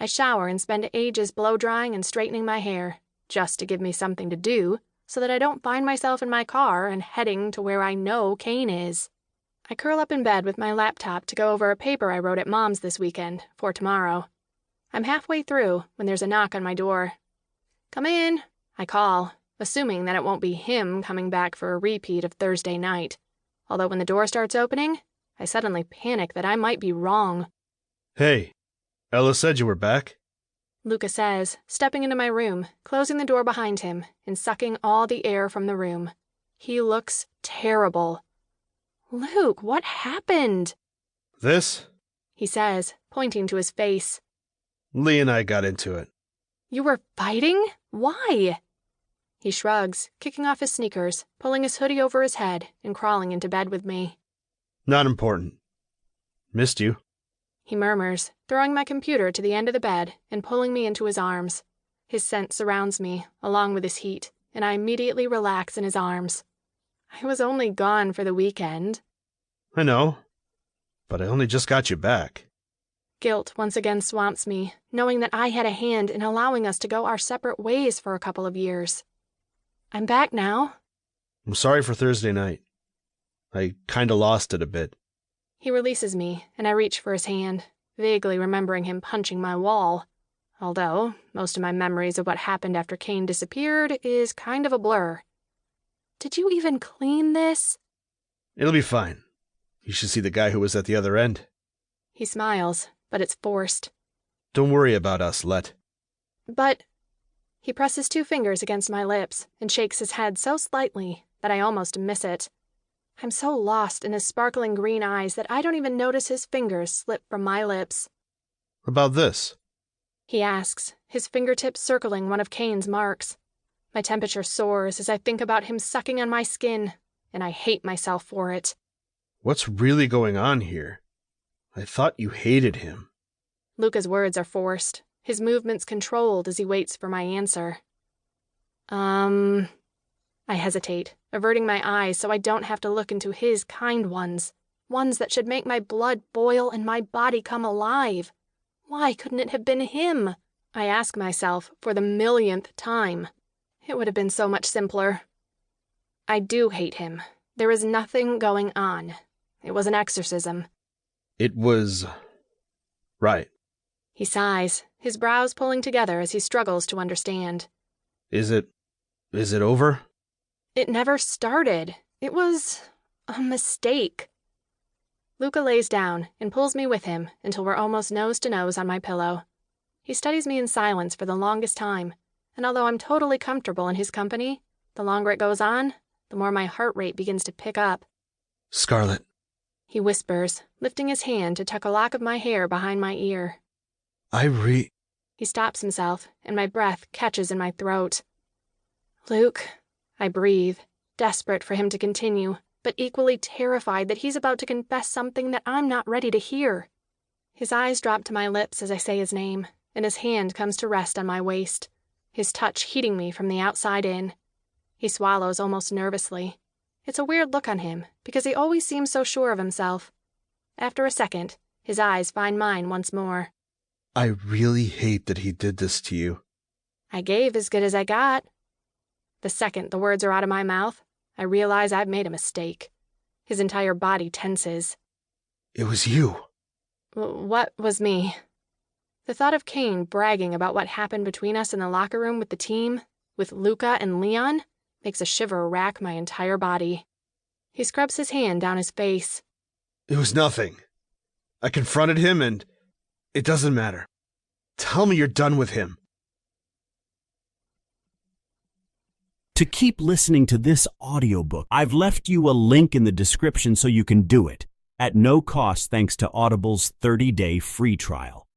I shower and spend ages blow-drying and straightening my hair, just to give me something to do, so that I don't find myself in my car and heading to where I know Kane is. I curl up in bed with my laptop to go over a paper I wrote at Mom's this weekend, for tomorrow. I'm halfway through when there's a knock on my door. "Come in," I call, assuming that it won't be him coming back for a repeat of Thursday night. Although when the door starts opening, I suddenly panic that I might be wrong. "Hey, Ella said you were back." Luca says, stepping into my room, closing the door behind him, and sucking all the air from the room. He looks terrible. "Luke, what happened?" "This?" he says, pointing to his face. "Lee and I got into it." "You were fighting? Why?" He shrugs, kicking off his sneakers, pulling his hoodie over his head, and crawling into bed with me. "Not important. Missed you." He murmurs, throwing my computer to the end of the bed and pulling me into his arms. His scent surrounds me, along with his heat, and I immediately relax in his arms. I was only gone for the weekend. "I know, but I only just got you back." Guilt once again swamps me, knowing that I had a hand in allowing us to go our separate ways for a couple of years. "I'm back now." "I'm sorry for Thursday night. I kinda lost it a bit." He releases me, and I reach for his hand, vaguely remembering him punching my wall. Although, most of my memories of what happened after Kane disappeared is kind of a blur. "Did you even clean this?" "It'll be fine. You should see the guy who was at the other end." He smiles, but it's forced. "Don't worry about us, Let." "But—" He presses 2 fingers against my lips and shakes his head so slightly that I almost miss it. I'm so lost in his sparkling green eyes that I don't even notice his fingers slip from my lips. "About this?" he asks, his fingertips circling one of Kane's marks. My temperature soars as I think about him sucking on my skin, and I hate myself for it. "What's really going on here? I thought you hated him." Luca's words are forced, his movements controlled as he waits for my answer. I hesitate, averting my eyes so I don't have to look into his kind ones that should make my blood boil and my body come alive. Why couldn't it have been him? I ask myself for the millionth time. It would have been so much simpler. I do hate him. There is nothing going on. It was an exorcism. "It was... right." He sighs, his brows pulling together as he struggles to understand. Is it over?" It never started. It was a mistake. Luca lays down and pulls me with him until we're almost nose to nose on my pillow. He studies me in silence for the longest time, and although I'm totally comfortable in his company, the longer it goes on, the more my heart rate begins to pick up. "Scarlett," he whispers, lifting his hand to tuck a lock of my hair behind my ear. He stops himself, and my breath catches in my throat. "Luke," I breathe, desperate for him to continue, but equally terrified that he's about to confess something that I'm not ready to hear. His eyes drop to my lips as I say his name, and his hand comes to rest on my waist, his touch heating me from the outside in. He swallows almost nervously. It's a weird look on him, because he always seems so sure of himself. After a second, his eyes find mine once more. "I really hate that he did this to you." I gave as good as I got. The second the words are out of my mouth, I realize I've made a mistake. His entire body tenses. "It was you." What was me? The thought of Kane bragging about what happened between us in the locker room with the team, with Luca and Leon, makes a shiver rack my entire body. He scrubs his hand down his face. "It was nothing. I confronted him and it doesn't matter. Tell me you're done with him." To keep listening to this audiobook, I've left you a link in the description so you can do it, at no cost thanks to Audible's 30-day free trial.